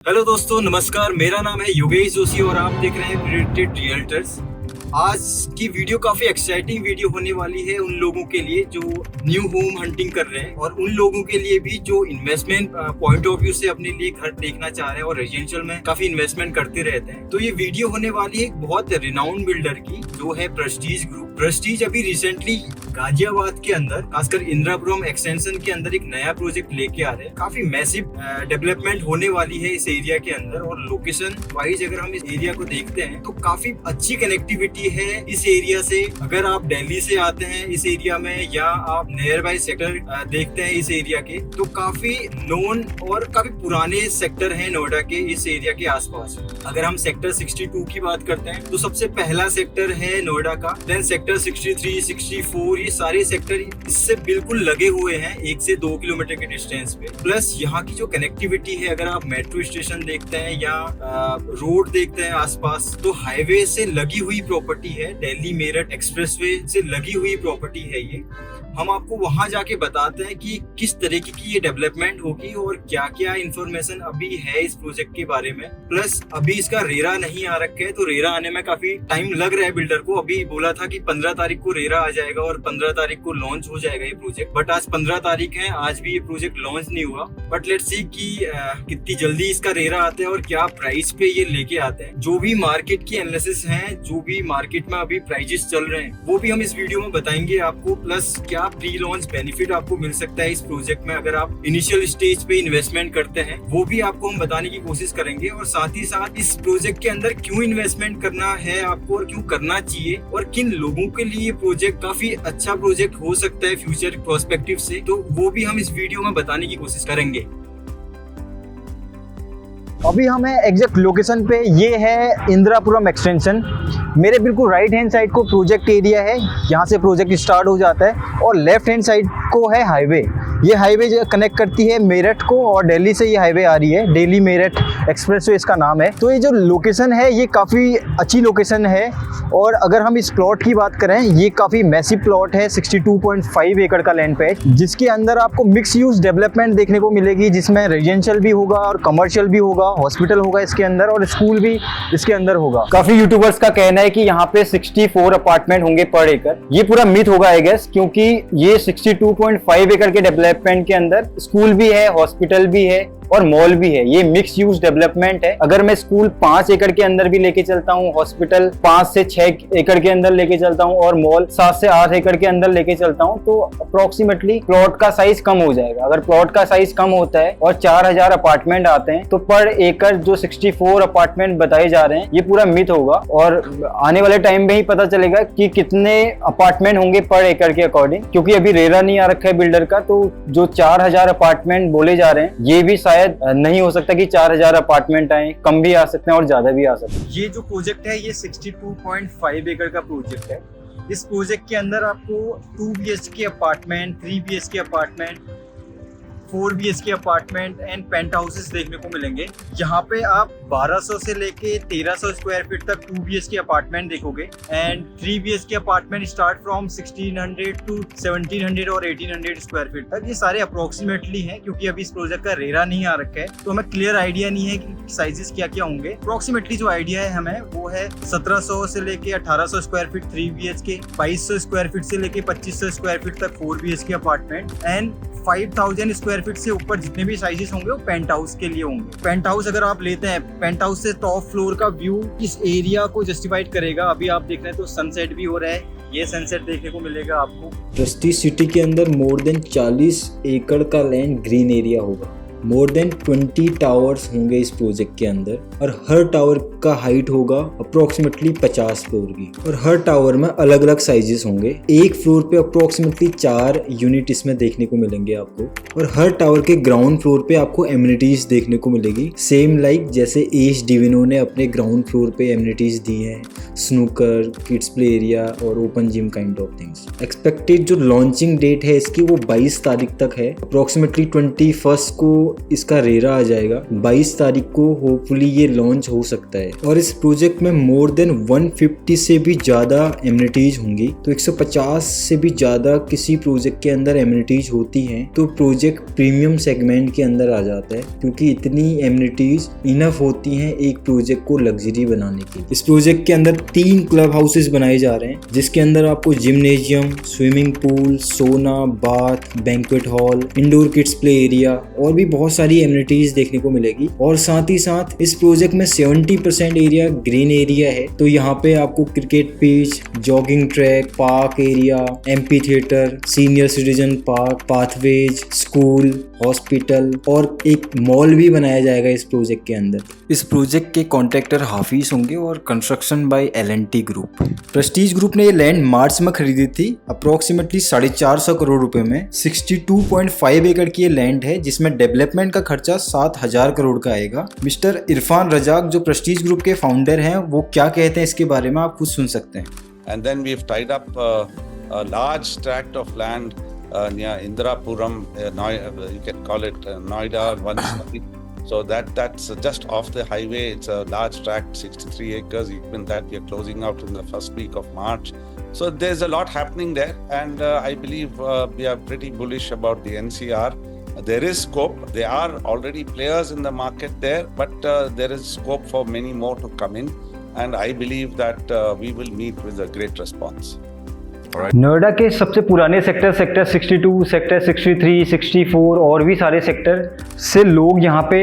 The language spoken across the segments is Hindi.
हेलो दोस्तों, नमस्कार। मेरा नाम है योगेश जोशी और आप देख रहे हैं प्रेडिक्टेड रियल्टर्स। आज की वीडियो काफी एक्साइटिंग वीडियो होने वाली है उन लोगों के लिए जो न्यू होम हंटिंग कर रहे हैं और उन लोगों के लिए भी जो इन्वेस्टमेंट पॉइंट ऑफ व्यू से अपने लिए घर देखना चाह रहे हैं और रेजिडेंशियल में काफी इन्वेस्टमेंट करते रहते हैं। तो ये वीडियो होने वाली है एक बहुत रिनाउंड बिल्डर की, जो है प्रेस्टीज ग्रुप। प्रेस्टीज अभी रिसेंटली गाजियाबाद के अंदर, खासकर इंदिरापुरम एक्सटेंशन के अंदर एक नया प्रोजेक्ट लेके आ रहे हैं। काफी मैसिव डेवलपमेंट होने वाली है इस एरिया के अंदर और लोकेशन वाइज अगर हम इस एरिया को देखते हैं तो काफी अच्छी कनेक्टिविटी है इस एरिया से। अगर आप दिल्ली से आते हैं इस एरिया में या आप नियर बाय सेक्टर देखते हैं इस एरिया के, तो काफी नोन और काफी पुराने सेक्टर हैं नोएडा के इस एरिया के आसपास। अगर हम सेक्टर 62 की बात करते हैं तो सबसे पहला सेक्टर है नोएडा का, देन सेक्टर 63, 64, ये सारे सेक्टर इससे बिल्कुल लगे हुए हैं 1 से 2 किलोमीटर के डिस्टेंस पे। प्लस यहाँ की जो कनेक्टिविटी है, अगर आप मेट्रो स्टेशन देखते हैं या रोड देखते हैं आसपास, तो हाईवे से लगी हुई प्रॉपर्टी है, दिल्ली मेरठ एक्सप्रेसवे से लगी हुई प्रॉपर्टी है ये। हम आपको वहां जाके बताते हैं कि किस तरीके की ये डेवलपमेंट होगी और क्या क्या इंफॉर्मेशन अभी है इस प्रोजेक्ट के बारे में। प्लस अभी इसका रेरा नहीं आ रखा है, तो रेरा आने में काफी टाइम लग रहा है बिल्डर को। अभी बोला था कि 15 तारीख को रेरा आ जाएगा और 15 तारीख को लॉन्च हो जाएगा ये प्रोजेक्ट, बट आज 15 तारीख है, आज भी ये प्रोजेक्ट लॉन्च नहीं हुआ। बट लेट्स सी कि कितनी जल्दी इसका रेरा आता है और क्या प्राइस पे ये लेके आते हैं। जो भी मार्केट की एनालिसिस है, जो भी मार्केट में अभी प्राइजेस चल रहे हैं, वो भी हम इस वीडियो में बताएंगे आपको। प्लस क्या प्री लॉन्च बेनिफिट आपको मिल सकता है इस प्रोजेक्ट में अगर आप इनिशियल स्टेज पे इन्वेस्टमेंट करते हैं, वो भी आपको हम बताने की कोशिश करेंगे। और साथ ही साथ इस प्रोजेक्ट के अंदर क्यों इन्वेस्टमेंट करना है आपको और क्यों करना चाहिए और किन लोगों के लिए ये प्रोजेक्ट काफी अच्छा प्रोजेक्ट हो सकता है फ्यूचर प्रोस्पेक्टिव से, तो वो भी हम इस वीडियो में बताने की कोशिश करेंगे। अभी हमें एग्जैक्ट लोकेशन पे, ये है इंदिरापुरम एक्सटेंशन। मेरे बिल्कुल राइट हैंड साइड को प्रोजेक्ट एरिया है, यहाँ से प्रोजेक्ट स्टार्ट हो जाता है और लेफ्ट हैंड साइड को है हाईवे। ये हाईवे कनेक्ट करती है मेरठ को और दिल्ली से ये हाईवे आ रही है, दिल्ली मेरठ एक्सप्रेसवे इसका नाम है। तो ये जो लोकेशन है ये काफ़ी अच्छी लोकेशन है। और अगर हम इस प्लॉट की बात करें, ये काफ़ी मैसिव प्लॉट है, 62.5 एकड़ का लैंड पैच, जिसके अंदर आपको मिक्स यूज डेवलपमेंट देखने को मिलेगी, जिसमें रेजिडेंशियल भी होगा और कमर्शियल भी होगा, हॉस्पिटल होगा इसके अंदर और स्कूल भी इसके अंदर होगा। काफ़ी यूट्यूबर्स का कहना है कि यहाँ पे 64 अपार्टमेंट होंगे पर एकड़। ये पूरा मिथ होगा आई गेस, क्योंकि ये 62.5 एकड़ के डेवलपमेंट के अंदर स्कूल भी है, हॉस्पिटल भी है और मॉल भी है। ये मिक्स यूज डेवलपमेंट है। अगर मैं स्कूल 5 एकड़ के अंदर भी लेके चलता हूँ, हॉस्पिटल 5 से 6 एकड़ के अंदर लेके चलता हूँ और मॉल 7 से 8 एकड़ के अंदर लेके चलता हूँ, तो अप्रोक्सीमेटली प्लॉट का साइज कम हो जाएगा। अगर प्लॉट का साइज कम होता है और 4000 अपार्टमेंट आते हैं, तो पर एकड़ जो 64 अपार्टमेंट बताए जा रहे हैं, ये पूरा मिथ होगा। और आने वाले टाइम में ही पता चलेगा कि कितने अपार्टमेंट होंगे पर एकड़ के अकॉर्डिंग, क्योंकि अभी रेरा नहीं आ रखा है बिल्डर का। तो जो 4000 अपार्टमेंट बोले जा रहे हैं, ये भी शायद नहीं हो सकता कि 4000 अपार्टमेंट आए, कम भी आ सकते हैं और ज्यादा भी आ सकते हैं। ये जो प्रोजेक्ट है ये 62.5 एकड़ का प्रोजेक्ट है। इस प्रोजेक्ट के अंदर आपको 2 BHK apartment, 3 BHK apartment, 4 BHK apartment and penthouses देखने को मिलेंगे। यहाँ पे आप 1200 से लेके 1300 स्क्वायर फीट तक 2 BHK अपार्टमेंट देखोगे and 3 BHK apartment start from 1600 to 1700 और 1800 स्क्वायर फीट तक। ये सारे अप्रोक्सीमेटली हैं, क्योंकि अभी इस प्रोजेक्ट का रेरा नहीं आ रखा है, तो हमें क्लियर आइडिया नहीं है कि साइजेस क्या क्या होंगे। अप्रोक्सीमेटली जो आइडिया है हमें वो है 1700 से लेके 1800 square feet 3 BHK, 2200 square feet से लेके 2500 स्क्वायर फीट तक 4 BHK apartment and 5000 square feet से ऊपर जितने भी साइजेस होंगे वो पेंट हाउस के लिए होंगे। पेंट हाउस अगर आप लेते हैं, पेंट हाउस से टॉप फ्लोर का व्यू इस एरिया को जस्टिफाइड करेगा। अभी आप देख रहे हैं तो सनसेट भी हो रहा है, ये सनसेट देखने को मिलेगा आपको। प्रेस्टीज सिटी के अंदर मोर देन 40 एकड़ का लैंड ग्रीन एरिया होगा। मोर देन 20 टावर्स होंगे इस प्रोजेक्ट के अंदर और हर टावर का हाइट होगा अप्रोक्सीमेटली 50 फ्लोर की और हर टावर में अलग अलग साइजेस होंगे। एक फ्लोर पे अप्रोक्सीमेटली 4 यूनिट इसमें देखने को मिलेंगे आपको और हर टावर के ग्राउंड फ्लोर पे आपको एमिनिटीज देखने को मिलेगी, सेम लाइक जैसे एश डिविनो ने अपने ग्राउंड फ्लोर पे एमिनिटीज दी हैं, स्नूकर, किड्स प्ले एरिया और open gym kind of things. Expected जो लॉन्चिंग डेट है इसकी वो 22 तारीख तक है। अप्रोक्सीमेटली 21 को इसका रेरा आ जाएगा। 22 तारीख को होपफुली ये लॉन्च हो सकता है। और इस प्रोजेक्ट में मोर देन 150 से भी ज़्यादा एमिनिटीज होंगी। तो 150 से भी ज़्यादा किसी प्रोजेक्ट के अंदर एमिनिटीज होती हैं तो प्रोजेक्ट प्रीमियम सेगमेंट के अंदर आ जाता है, क्योंकि इतनी एमिनिटीज इनफ होती हैं एक प्रोजेक्ट को लग्जरी बनाने के लिए। इस प्रोजेक्ट के अंदर 3 क्लब हाउसेस बनाए जा रहे हैं, जिसके अंदर आपको जिम्नेजियम, स्विमिंग पूल, सोना, bath, banquet hall, indoor kids play area और भी बहुत सारी एमिनिटीज देखने को मिलेगी। और साथ ही साथ इस प्रोजेक्ट में 70% एरिया ग्रीन एरिया है। तो यहाँ पे आपको cricket pitch, jogging track, park area, amphi theatre, senior citizen park, pathways, school, hospital और एक मॉल भी बनाया जाएगा इस प्रोजेक्ट के अंदर। इस प्रोजेक्ट के कॉन्ट्रैक्टर हाफिज होंगे और construction by L&T group. Prestige group ने ये लैंड मार्च में खरीदी थी अप्रोक्सीमेटली 450 करोड़ रुपए में। 62.5 एकड़ की ये लैंड है, जिसमें डेवलपमेंट का खर्चा 7000 करोड़ का आएगा। मिस्टर इरफान रजाक जो प्रेस्टीज ग्रुप के फाउंडर हैं, वो क्या कहते हैं इसके बारे में आप खुद सुन सकते हैं। And then we've tied up a large tract of land near Indirapuram, you can call it Noida, Vanswati. So that's just off the highway. It's a large tract, 63 acres. Even that we are closing out in the first week of March. So there's a lot happening there, and I believe we are pretty bullish about the NCR. There is scope. There are already players in the market there, but there is scope for many more to come in, and I believe that we will meet with a great response. Noida के सबसे पुराने सेक्टर 62, सेक्टर 63, 64 और भी सारे सेक्टर से लोग यहाँ पे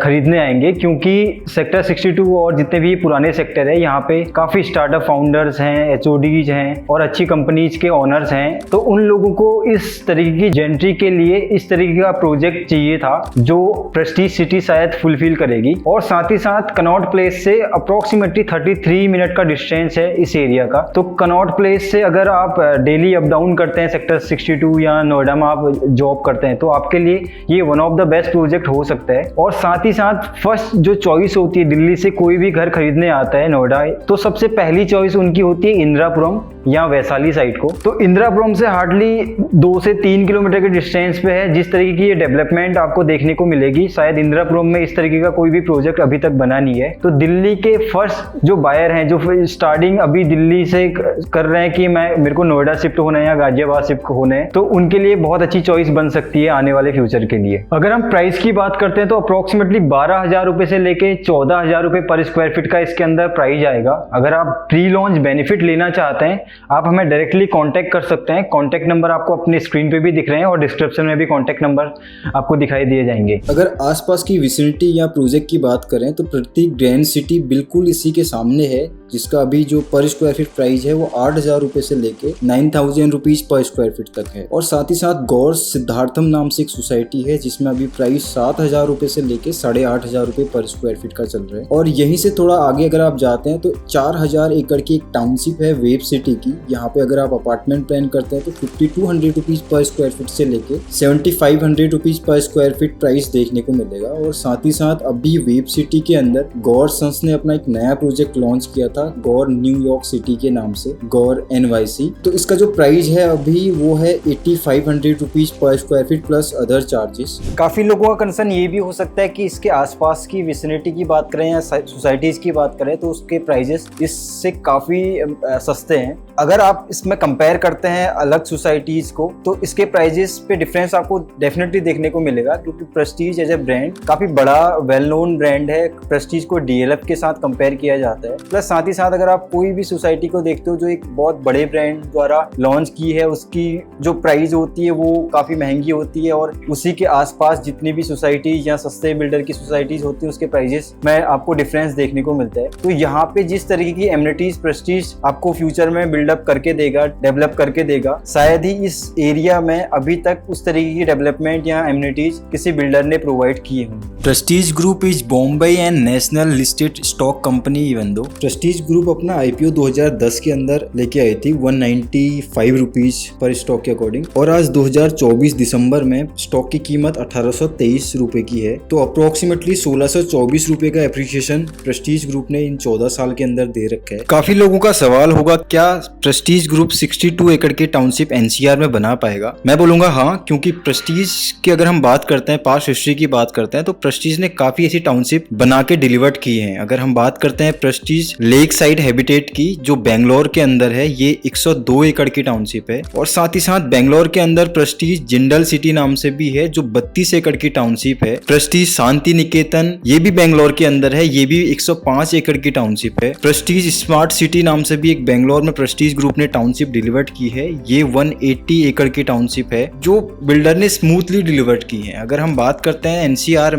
खरीदने आएंगे, क्योंकि सेक्टर 62 और जितने भी पुराने सेक्टर है यहाँ पे काफ़ी स्टार्टअप फाउंडर्स हैं, HODs हैं और अच्छी कंपनीज के ओनर्स हैं। तो उन लोगों को इस तरीके की जेंट्री के लिए इस तरीके का प्रोजेक्ट चाहिए था जो प्रेस्टीज सिटी शायद फुलफिल करेगी। और साथ ही साथ कनॉट प्लेस से अप्रोक्सीमेटली 33 मिनट का डिस्टेंस है इस एरिया का। तो कनॉट प्लेस से अगर आप डेली अप डाउन करते हैं सेक्टर 62 या नोएडा में आप जॉब करते हैं, तो आपके लिए ये one of the best project हो सकता है। और साथ ही साथ फर्स्ट जो चॉइस होती है, दिल्ली से कोई भी घर खरीदने आता है नोएडा, तो सबसे पहली चॉइस उनकी होती है इंदिरापुरम या वैशाली साइड को। तो इंदिरापुरम से हार्डली 2 से 3 किलोमीटर के डिस्टेंस पे है। जिस तरीके की ये डेवलपमेंट आपको देखने को मिलेगी, शायद इंदिरापुरम में इस तरीके का कोई भी प्रोजेक्ट अभी तक बना नहीं है। तो दिल्ली के फर्स्ट जो बायर हैं, जो स्टार्टिंग अभी दिल्ली से कर रहे हैं कि मेरे को नोएडा शिफ्ट होना है या गाजियाबाद शिफ्ट होना है, तो उनके लिए बहुत अच्छी चॉइस बन सकती है आने वाले फ्यूचर के लिए। अगर हम प्राइस की बात करते हैं तो अप्रोक्सीमेटली 12,000 रुपए से लेके 14,000 रुपए पर स्क्वायर फीट का इसके अंदर प्राइस आएगा। अगर आप प्री लॉन्च बेनिफिट लेना चाहते हैं, आप हमें डायरेक्टली कांटेक्ट कर सकते हैं। कांटेक्ट नंबर आपको अपनी स्क्रीन पे भी दिख रहे हैं और डिस्क्रिप्शन में भी कांटेक्ट नंबर आपको दिखाई दिए जाएंगे। अगर आसपास की विसिनिटी या प्रोजेक्ट की बात करें तो प्रतीक ग्रैंड सिटी बिल्कुल इसी के सामने है, जिसका अभी जो पर स्क्वायर फीट प्राइस है वो 8,000 रुपए से लेके 9,000 रुपीज पर स्क्वायर फीट तक है। और साथ ही साथ गौर सिद्धार्थम नाम से एक सोसाइटी है, जिसमें अभी प्राइस 7,000 रुपए से लेके 8,500 रुपए पर स्क्वायर फीट का चल रहा है। और यहीं से थोड़ा आगे अगर आप जाते हैं तो 4,000 एकड़ की एक टाउनशिप है वेब सिटी की। यहाँ पे अगर आप अपार्टमेंट प्लान करते हैं तो 5,200 रुपीज पर स्क्वायर फीट से लेके 7,500 rupees per square feet price देखने को मिलेगा। और साथ ही साथ अभी वेब सिटी के अंदर गौर सन्स ने अपना एक नया प्रोजेक्ट लॉन्च किया था गौर न्यूयॉर्क सिटी के नाम से, गौर NYC। तो इसका जो प्राइस है अभी वो है 8,500 rupees per square feet plus other charges. काफी लोगों का कंसर्न ये भी हो सकता है कि इसके आसपास की विसिनिटी की बात करें या सोसाइटीज की बात करें तो उसके प्राइजेस इससे काफी सस्ते हैं। अगर आप इसमें कंपेयर करते हैं अलग सोसाइटीज को तो इसके प्राइजेस पे डिफरेंस आपको डेफिनेटली देखने को मिलेगा, क्योंकि प्रेस्टीज एज ए ब्रांड काफी बड़ा वेल नोन ब्रांड है। प्रेस्टीज को DLF के साथ कंपेयर किया जाता है। प्लस साथ ही साथ अगर आप कोई भी सोसाइटी को देखते हो जो एक बहुत बड़े ब्रांड द्वारा लॉन्च की है, उसकी जो प्राइस होती है वो काफी महंगी होती है। और उसी के आसपास जितनी भी सोसाइटीज या सस्ते बिल्डर की सोसाइटीज होती है उसके प्राइजेस में आपको डिफरेंस देखने को मिलता है। तो यहाँ पे जिस तरीके की एमिनिटीज प्रेस्टीज आपको फ्यूचर में बिल्डअप करके देगा, डेवलप करके देगा, शायद ही इस एरिया में अभी तक उस तरीके की डेवलपमेंट या एमिनिटीज किसी बिल्डर ने प्रोवाइड किए हों। Prestige group is Bombay and national listed stock company. Even though Prestige group अपना IPO 2010 के अंदर लेके आई थी 1195 रुपीज पर स्टॉक के अकॉर्डिंग, और आज 2024 दिसंबर में स्टॉक की कीमत 1823 रुपए की है। तो अप्रोक्सीमेटली 1624 रुपए का एप्रिसिएशन प्रेस्टीज ग्रुप ने इन 14 साल के अंदर दे रखा है। काफी लोगों का सवाल होगा, क्या प्रेस्टीज ग्रुप 62 एकड़ के टाउनशिप एनसीआर में बना पाएगा? मैं बोलूंगा हाँ, क्योंकि प्रेस्टीज की अगर हम बात करते हैं, पास्ट हिस्ट्री की बात करते हैं, तो प्रेस्टीज ने काफी ऐसी टाउनशिप बना के डिलीवर्ड की हैं। अगर हम बात करते हैं प्रेस्टीज लेक साइड हैबिटेट की, जो बेंगलोर के अंदर है, ये 102 एकड़ की टाउनशिप है। और साथ ही साथ बेंगलोर के अंदर प्रेस्टीज जिंडल सिटी नाम से भी है, जो 32 एकड़ की टाउनशिप है। प्रेस्टीज शांति निकेतन, ये भी बेंगलोर के अंदर है, ये भी 105 एकड़ की टाउनशिप है। प्रेस्टीज स्मार्ट सिटी नाम से भी एक बेंगलोर में प्रेस्टीज ग्रुप ने टाउनशिप डिलीवर्ड की है, ये 180 एकड़ की टाउनशिप है, जो बिल्डर ने स्मूथली डिलीवर्ड की है। अगर हम बात करते हैं एनसीआर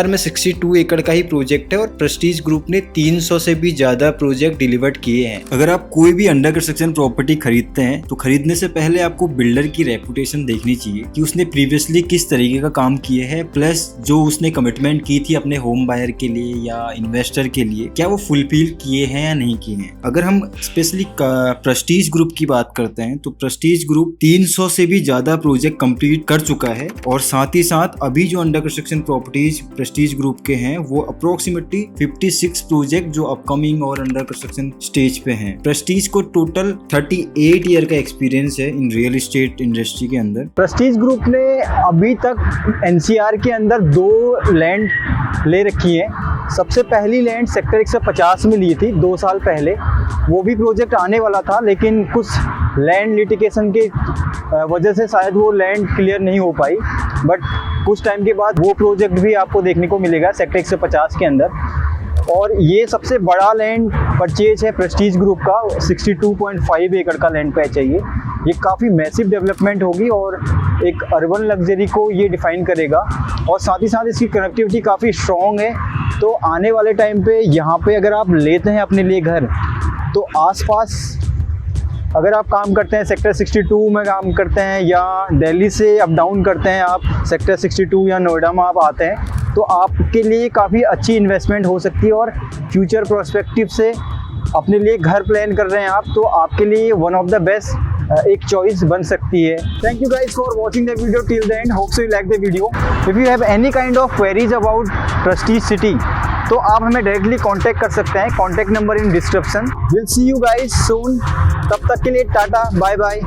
में 62 एकड़ का ही प्रोजेक्ट है और प्रेस्टीज ग्रुप ने 300 से भी ज्यादा प्रोजेक्ट डिलीवर्ड किए हैं। अगर आप कोई भी अंडर कंस्ट्रक्शन प्रॉपर्टी खरीदते हैं तो खरीदने से पहले आपको बिल्डर की रेपुटेशन देखनी चाहिए कि उसने प्रीवियसली किस तरीके का काम किए हैं, प्लस जो उसने कमिटमेंट की थी अपने होम बायर के लिए या इन्वेस्टर के लिए, क्या वो फुलफिल किए हैं या नहीं किए हैं। अगर हम स्पेशली प्रेस्टीज ग्रुप की बात करते हैं तो प्रेस्टीज ग्रुप 300 से भी ज्यादा प्रोजेक्ट कंप्लीट कर चुका है, और साथ ही साथ अभी जो under construction properties Prestige group के हैं वो अप्रोक्सीमेटली 56 प्रोजेक्ट जो अपकमिंग और अंडर कंस्ट्रक्शन स्टेज पे हैं। प्रेस्टीज को टोटल 38 ईयर का एक्सपीरियंस है इन रियल एस्टेट इंडस्ट्री के अंदर। प्रेस्टीज ग्रुप ने अभी तक एनसीआर के अंदर 2 लैंड ले रखी हैं। सबसे पहली लैंड सेक्टर 150 में ली थी 2 साल पहले। वो भी प्रोजेक्ट आने वाला था, लेकिन कुछ लैंड लिटिगेशन के वजह से शायद वो लैंड क्लियर नहीं हो पाई, बट कुछ टाइम के बाद वो प्रोजेक्ट भी आपको देखने को मिलेगा सेक्टर 150 के अंदर। और ये सबसे बड़ा लैंड परचेज है प्रेस्टीज ग्रुप का, 62.5 एकड़ का लैंड पैच है ये काफ़ी मैसिव डेवलपमेंट होगी और एक अर्बन लग्जरी को ये डिफाइन करेगा, और साथ ही साथ इसकी कनेक्टिविटी काफ़ी स्ट्रॉन्ग है। तो आने वाले टाइम पे यहाँ पे अगर आप लेते हैं अपने लिए घर, तो आसपास अगर आप काम करते हैं सेक्टर 62 में काम करते हैं या दिल्ली से अप डाउन करते हैं आप सेक्टर 62 या नोएडा में आप आते हैं, तो आपके लिए काफ़ी अच्छी इन्वेस्टमेंट हो सकती है। और फ्यूचर प्रोस्पेक्टिव से अपने लिए घर प्लान कर रहे हैं आप, तो आपके लिए वन ऑफ द बेस्ट एक चॉइस बन सकती है। Thank you guys for watching the video till the end. Hope so you like the video. If you have any kind of queries about Prestige City, तो आप हमें डायरेक्टली कांटेक्ट कर सकते हैं। Contact number in description. Will see you guys soon. तब तक के लिए टाटा, बाय बाय।